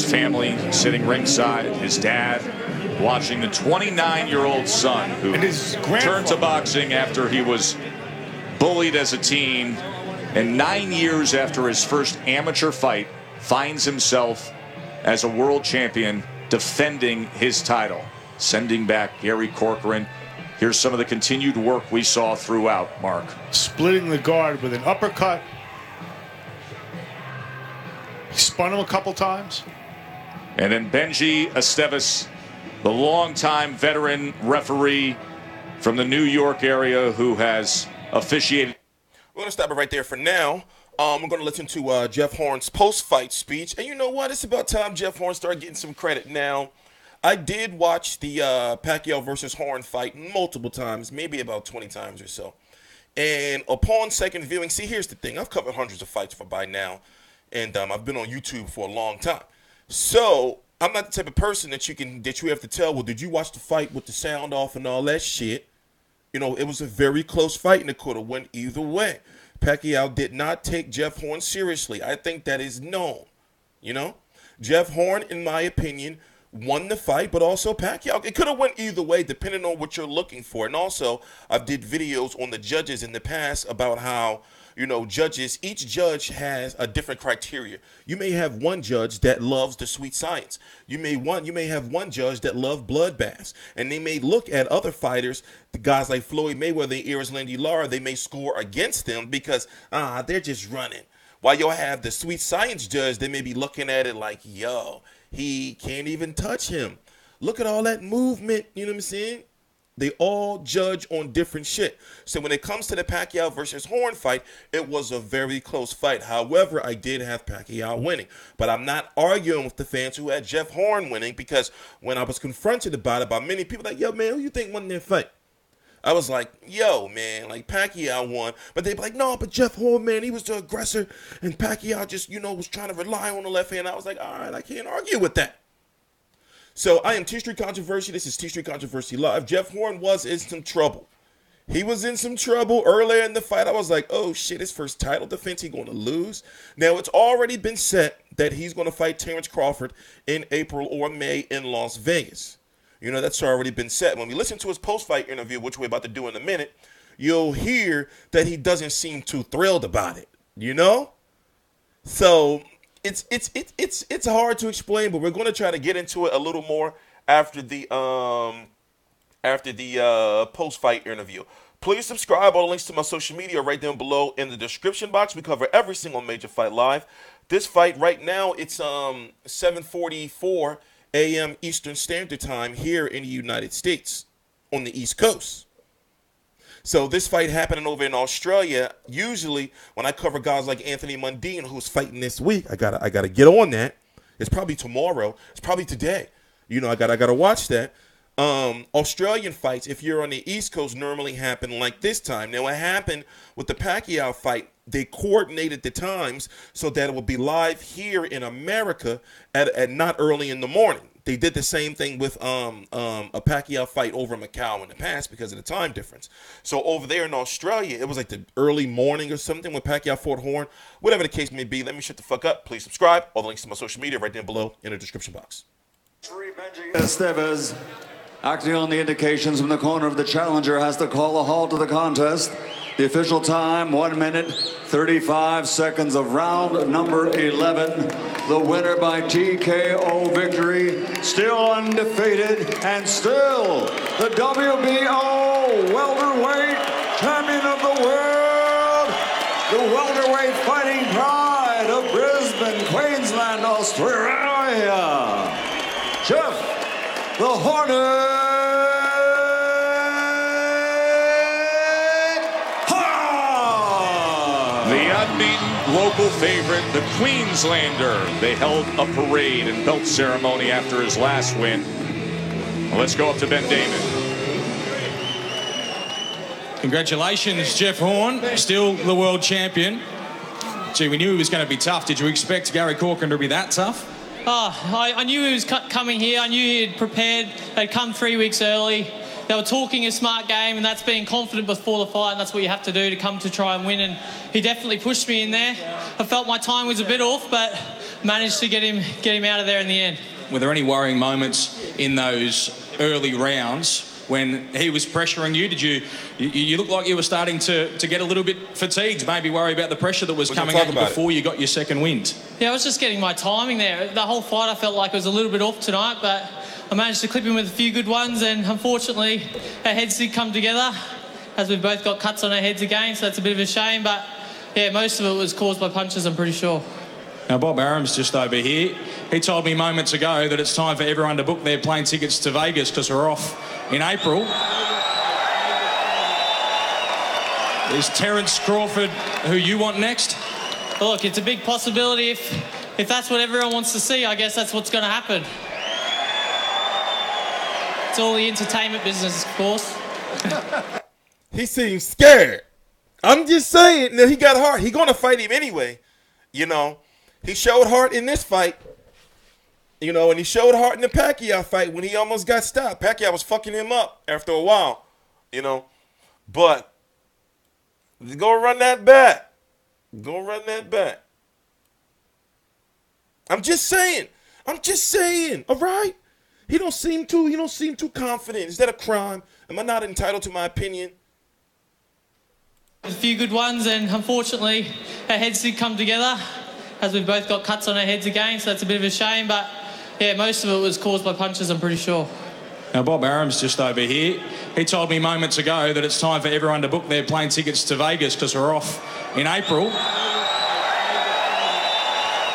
family sitting ringside, his dad watching the 29-year-old son who turned to boxing after he was bullied as a teen, and 9 years after his first amateur fight finds himself as a world champion defending his title, sending back Gary Corcoran. Here's some of the continued work we saw throughout, Mark. Splitting the guard with an uppercut. He spun him a couple times. And then Benji Estevez, the longtime veteran referee from the New York area who has officiated. We're going to stop it right there for now. We're going to listen to Jeff Horn's post-fight speech. And you know what? It's about time Jeff Horn started getting some credit now. I did watch the Pacquiao versus Horn fight multiple times, maybe about 20 times or so. And upon second viewing, see, here's the thing. I've covered hundreds of fights by now, and I've been on YouTube for a long time. So I'm not the type of person that you have to tell, well, did you watch the fight with the sound off and all that shit? You know, it was a very close fight, and it could have went either way. Pacquiao did not take Jeff Horn seriously. I think that is known, you know? Jeff Horn, in my opinion, won the fight, but also Pacquiao, it could have went either way depending on what you're looking for. And also, I did videos on the judges in the past about how, you know, judges, each judge has a different criteria. You may have one judge that loves the sweet science. You may have one judge that loves bloodbaths. And they may look at other fighters, the guys like Floyd Mayweather and Iris Lindy Lara, they may score against them because they're just running. While you'll have the sweet science judge, they may be looking at it like, yo, he can't even touch him. Look at all that movement, you know what I'm saying? They all judge on different shit. So when it comes to the Pacquiao versus Horn fight, it was a very close fight. However, I did have Pacquiao winning. But I'm not arguing with the fans who had Jeff Horn winning, because when I was confronted about it by many people, like, yo, man, who you think won their fight? I was like, yo, man, like, Pacquiao won. But they'd be like, no, but Jeff Horn, man, he was the aggressor. And Pacquiao just, you know, was trying to rely on the left hand. I was like, all right, I can't argue with that. So I am TstreeT Controversy. This is TstreeT Controversy Live. Jeff Horn was in some trouble. He was in some trouble earlier in the fight. I was like, oh, shit, his first title defense, he's going to lose. Now, it's already been set that he's going to fight Terrence Crawford in April or May in Las Vegas. You know, that's already been set. When we listen to his post-fight interview, which we're about to do in a minute, you'll hear that he doesn't seem too thrilled about it, you know? So it's hard to explain, but we're going to try to get into it a little more after the post-fight interview. Please subscribe. All the links to my social media are right down below in the description box. We cover every single major fight live. This fight right now, it's 7:44 a.m. Eastern Standard Time here in the United States on the East Coast. So this fight happening over in Australia. Usually when I cover guys like Anthony Mundine, who's fighting this week, I gotta get on that. It's probably tomorrow. It's probably today. You know, I gotta watch that. Australian fights, if you're on the East Coast, normally happen like this time. Now, what happened with the Pacquiao fight, they coordinated the times so that it would be live here in America at not early in the morning. They did the same thing with a Pacquiao fight over in Macau in the past because of the time difference. So over there in Australia, it was like the early morning or something when Pacquiao fought Horn. Whatever the case may be, let me shut the fuck up. Please subscribe. All the links to my social media right down below in the description box. Estevez, acting on the indications from the corner of the challenger, has to call a halt to the contest. The official time, 1 minute, 35 seconds of round number 11. The winner by TKO victory, still undefeated, and still the WBO welterweight champion of the world, the welterweight fighting pride of Brisbane, Queensland, Australia, Jeff the Hornet. Local favorite, the Queenslander. They held a parade and belt ceremony after his last win. Well, let's go up to Ben Damon. Congratulations, Jeff Horn, still the world champion. Gee, we knew he was going to be tough. Did you expect Gary Corcoran to be that tough? Oh, I knew he was coming here. I knew he had prepared. They'd come 3 weeks early. They were talking a smart game, and that's being confident before the fight, and that's what you have to do to come to try and win. And he definitely pushed me in there. I felt my time was a bit off, but managed to get him out of there in the end. Were there any worrying moments in those early rounds when he was pressuring you? Did you look like you were starting to get a little bit fatigued, maybe worry about the pressure that was coming at you before you got your second wind? Yeah, I was just getting my timing there. The whole fight I felt like it was a little bit off tonight, but I managed to clip him with a few good ones, and unfortunately our heads did come together as we've both got cuts on our heads again, so that's a bit of a shame, but yeah, most of it was caused by punches, I'm pretty sure. Now, Bob Arum's just over here. He told me moments ago that it's time for everyone to book their plane tickets to Vegas because we're off in April. Is Terence Crawford who you want next? Look, it's a big possibility. If that's what everyone wants to see, I guess that's what's going to happen. It's all the entertainment business, of course. He seems scared. I'm just saying. He got heart. He's going to fight him anyway. You know, he showed heart in this fight. You know, and he showed heart in the Pacquiao fight when he almost got stopped. Pacquiao was fucking him up after a while, you know. But go run that back. Go run that back. I'm just saying. All right? He don't seem too confident. Is that a crime? Am I not entitled to my opinion? A few good ones, and unfortunately our heads did come together as we've both got cuts on our heads again, so that's a bit of a shame, but yeah, most of it was caused by punches, I'm pretty sure. Now, Bob Arum's just over here. He told me moments ago that it's time for everyone to book their plane tickets to Vegas because we're off in April.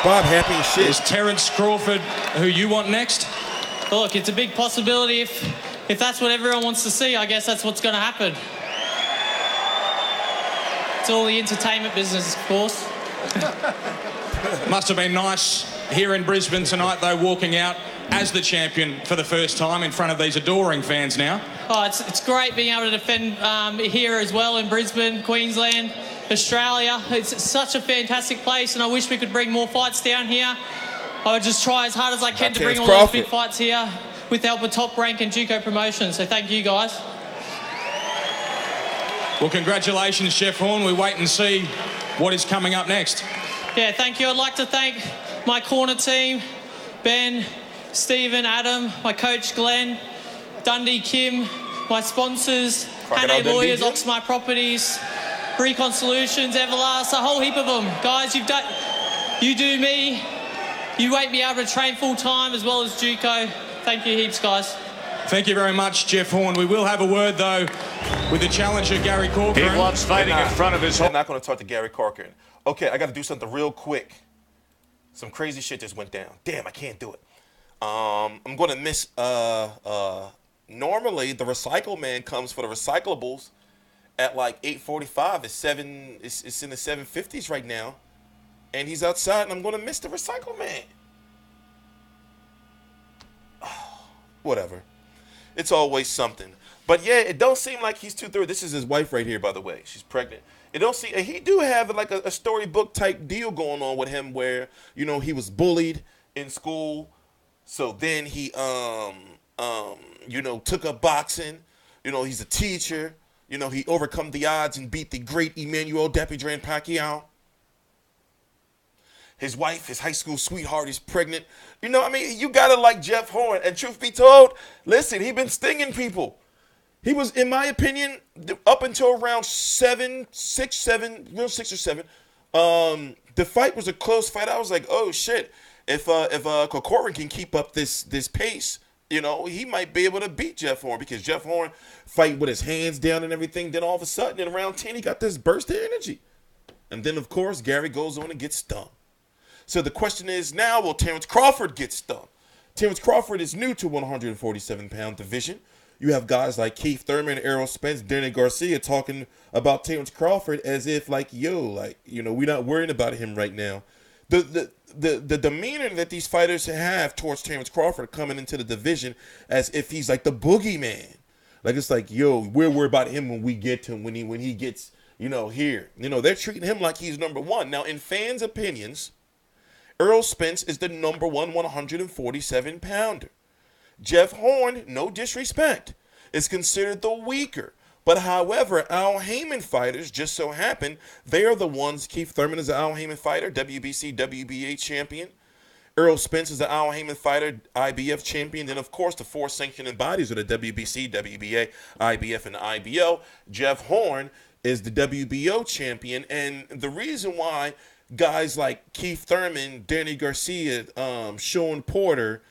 Bob, happy as shit. Is Terence Crawford who you want next? Look, it's a big possibility. If that's what everyone wants to see, I guess that's what's going to happen. It's all the entertainment business, of course. Must have been nice here in Brisbane tonight, though, walking out as the champion for the first time in front of these adoring fans now. Oh, it's great being able to defend here as well in Brisbane, Queensland, Australia. It's such a fantastic place, and I wish we could bring more fights down here. I would just try as hard as I can to bring all those big fights here with the help of Top Rank and Juco Promotions. So thank you, guys. Well, congratulations, Jeff Horn. We wait and see what is coming up next. Yeah, thank you. I'd like to thank my corner team, Ben, Stephen, Adam, my coach Glenn, Dundee Kim, my sponsors, Hannay Lawyers, Oxmy Properties, Recon Solutions, Everlast, a whole heap of them. Guys, you do me. You wait me able to train full time as well as Juco. Thank you heaps, guys. Thank you very much, Jeff Horn. We will have a word, though, with the challenger, Gary Corcoran. He loves fighting in front of his home. I'm not going to talk to Gary Corcoran. Okay, I got to do something real quick. Some crazy shit just went down. Damn, I can't do it. I'm going to miss, normally the recycle man comes for the recyclables at like 8:45. It's in the 750s right now. And he's outside, and I'm going to miss the recycle man. Whatever. It's always something. But yeah, it don't seem like he's too thorough. This is his wife right here, by the way. She's pregnant. It don't seem, and he do have like a storybook type deal going on with him where, you know, he was bullied in school. So then he, you know, took up boxing. You know, he's a teacher. You know, he overcome the odds and beat the great Emmanuel Depidran Pacquiao. His wife, his high school sweetheart, is pregnant. You know, I mean, you got to like Jeff Horn. And truth be told, listen, he been stinging people. He was, in my opinion, up until around 6 or 7. The fight was a close fight. I was like, oh, shit. If Corcoran can keep up this pace, you know, he might be able to beat Jeff Horn because Jeff Horn fight with his hands down and everything. Then all of a sudden, in round 10, he got this burst of energy. And then, of course, Gary goes on and gets stung. So the question is now, will Terence Crawford get stung? Terence Crawford is new to 147-pound division. You have guys like Keith Thurman, Errol Spence, Danny Garcia talking about Terence Crawford as if like, yo, like, you know, we're not worried about him right now. The demeanor that these fighters have towards Terence Crawford coming into the division as if he's like the boogeyman. Like, it's like, yo, we're worried about him when we get to him, when he gets, you know, here. You know, they're treating him like he's number one. Now, in fans' opinions, Errol Spence is the number one 147-pounder. Jeff Horn, no disrespect, is considered the weaker. But however, Al Heyman fighters just so happen they are the ones. Keith Thurman is an Al Heyman fighter, WBC, WBA champion. Errol Spence is the Al Heyman fighter, IBF champion. Then, of course, the four sanctioning bodies are the WBC, WBA, IBF, and the IBO. Jeff Horn is the WBO champion. And the reason why guys like Keith Thurman, Danny Garcia, Sean Porter,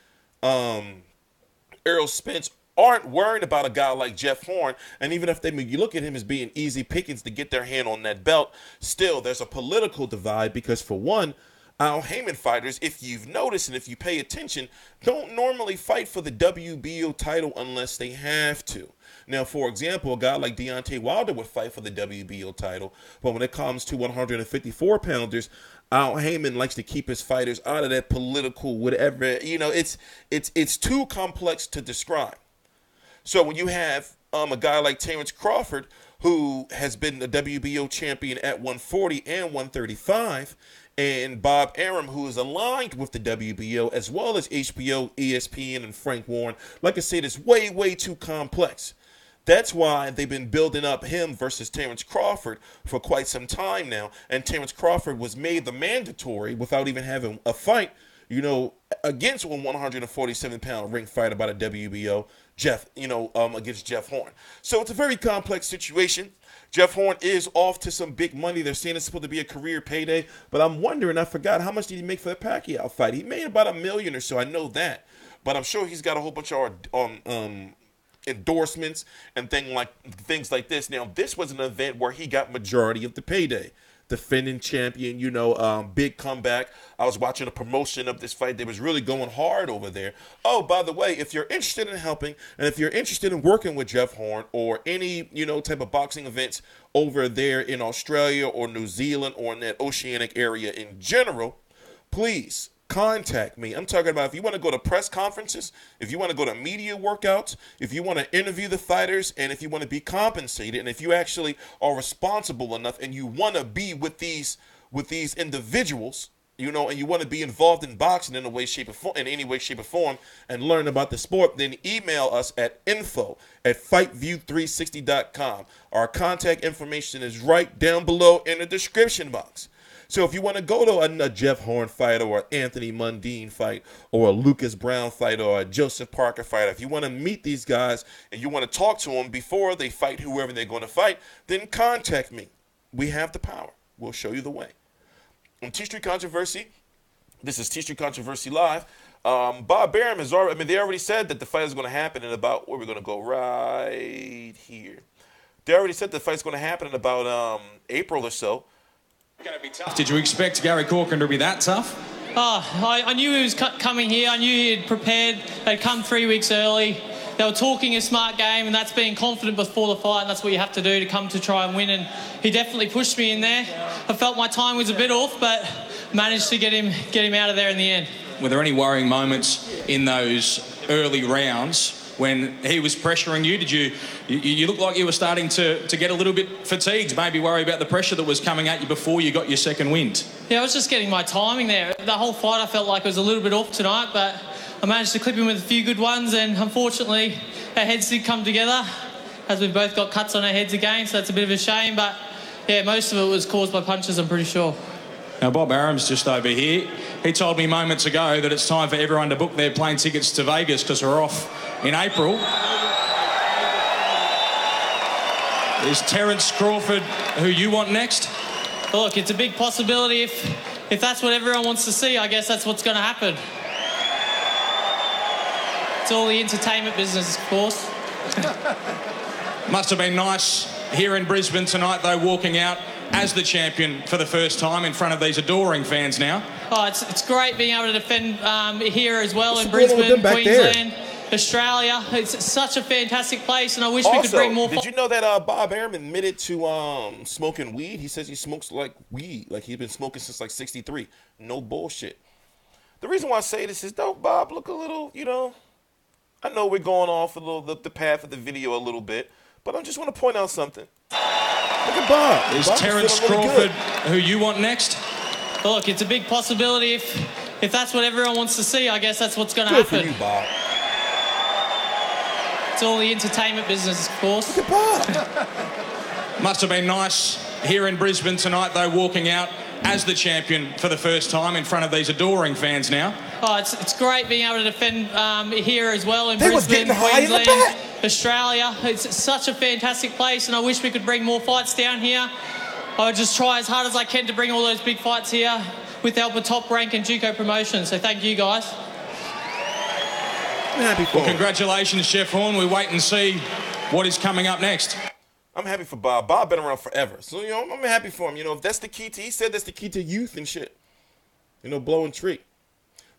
Errol Spence aren't worried about a guy like Jeff Horn, and even if you look at him as being easy pickings to get their hand on that belt, still there's a political divide because, for one, Al Heyman fighters, if you've noticed and if you pay attention, don't normally fight for the WBO title unless they have to. Now, for example, a guy like Deontay Wilder would fight for the WBO title, but when it comes to 154-pounders, Al Heyman likes to keep his fighters out of that political whatever. You know, it's too complex to describe. So when you have a guy like Terrence Crawford, who has been the WBO champion at 140 and 135, and Bob Arum, who is aligned with the WBO, as well as HBO, ESPN, and Frank Warren, like I said, it's way, way too complex. That's why they've been building up him versus Terrence Crawford for quite some time now. And Terrence Crawford was made the mandatory without even having a fight, you know, against a 147-pound ring fighter by the WBO, against Jeff Horn. So it's a very complex situation. Jeff Horn is off to some big money. They're saying it's supposed to be a career payday. But I'm wondering, I forgot, how much did he make for the Pacquiao fight? He made about $1 million or so. I know that. But I'm sure he's got a whole bunch of endorsements and things like this. Now, this was an event where he got majority of the payday. Defending champion, big comeback. I was watching a promotion of this fight that was really going hard over there. Oh, by the way, if you're interested in helping and if you're interested in working with Jeff Horn or any, type of boxing events over there in Australia or New Zealand or in that oceanic area in general, please contact me. I'm talking about if you want to go to press conferences, if you want to go to media workouts, if you want to interview the fighters, and if you want to be compensated, and if you actually are responsible enough and you want to be with these individuals, and you want to be involved in boxing in any way, shape, or form, and learn about the sport, then email us at info@fightview360.com. Our contact information is right down below in the description box. So if you want to go to a Jeff Horn fight or an Anthony Mundine fight or a Lucas Brown fight or a Joseph Parker fight, if you want to meet these guys and you want to talk to them before they fight whoever they're going to fight, then contact me. We have the power. We'll show you the way. On TstreeT Controversy, this is TstreeT Controversy Live. Bob Arum has already, they already said that the fight is going to happen in about, where we're going to go, right here. They already said the fight's going to happen in about April or so. Going to be tough. Did you expect Gary Corcoran to be that tough? I knew he was coming here. I knew he had prepared. They'd come 3 weeks early. They were talking a smart game, and that's being confident before the fight, and that's what you have to do to come to try and win. And he definitely pushed me in there. I felt my time was a bit off, but managed to get him out of there in the end. Were there any worrying moments in those early rounds when he was pressuring you? Did you look like you were starting to get a little bit fatigued, maybe worry about the pressure that was coming at you before you got your second wind? Yeah, I was just getting my timing there. The whole fight I felt like was a little bit off tonight, but I managed to clip him with a few good ones, and unfortunately our heads did come together as we've both got cuts on our heads again, so that's a bit of a shame, but yeah, most of it was caused by punches, I'm pretty sure. Now, Bob Arum's just over here. He told me moments ago that it's time for everyone to book their plane tickets to Vegas because we're off in April. Is Terrence Crawford who you want next? Look, it's a big possibility. If that's what everyone wants to see, I guess that's what's going to happen. It's all the entertainment business, of course. Must have been nice here in Brisbane tonight, though, walking out as the champion for the first time in front of these adoring fans now. Oh, it's great being able to defend here as well in Brisbane, Queensland, Australia. It's such a fantastic place, and I wish we could bring more. Did you know that Bob Arum admitted to smoking weed? He says he smokes like weed, like he's been smoking since like '63. No bullshit. The reason why I say this is, don't Bob look a little, I know we're going off a little the path of the video a little bit, but I just want to point out something. Look at Bob. Is Terrence Crawford who you want next? Look, it's a big possibility. If that's what everyone wants to see, I guess that's what's going to happen. Good for you, Bob. It's all the entertainment business, of course. Look at Bob. Must have been nice here in Brisbane tonight, though, walking out as the champion for the first time in front of these adoring fans now? Oh, it's great being able to defend here as well in They was Brisbane, getting high in the Queensland, back. Australia. It's such a fantastic place, and I wish we could bring more fights down here. I would just try as hard as I can to bring all those big fights here with the help of Top Rank and Juco Promotions. So thank you, guys. I'm happy for Well, him. congratulations, Chef Horn. We wait and see what is coming up next. I'm happy for Bob. Bob been around forever. So, you know, I'm happy for him. You know, if that's the key to, he said that's the key to youth and shit. You know, blow and treat.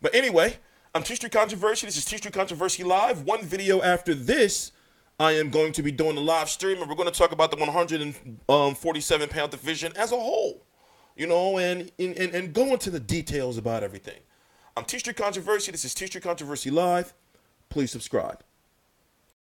But anyway, I'm TstreeT Controversy. This is TstreeT Controversy Live. One video after this, I am going to be doing a live stream, and we're going to talk about the 147-pound division as a whole. You know, and go into the details about everything. I'm TstreeT Controversy. This is TstreeT Controversy Live. Please subscribe.